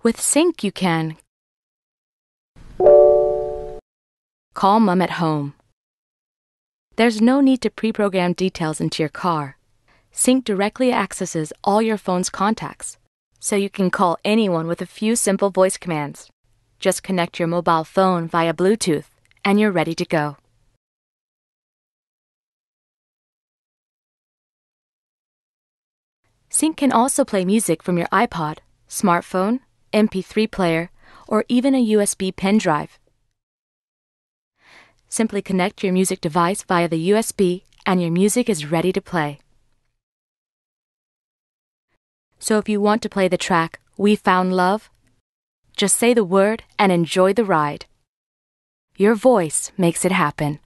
With Sync, you can call Mom at home. There's no need to pre-program details into your car. Sync directly accesses all your phone's contacts, so you can call anyone with a few simple voice commands. Just connect your mobile phone via Bluetooth, and you're ready to go. Sync can also play music from your iPod, smartphone, MP3 player, or even a USB pen drive. Simply connect your music device via the USB and your music is ready to play. So if you want to play the track, We Found Love, just say the word and enjoy the ride. Your voice makes it happen.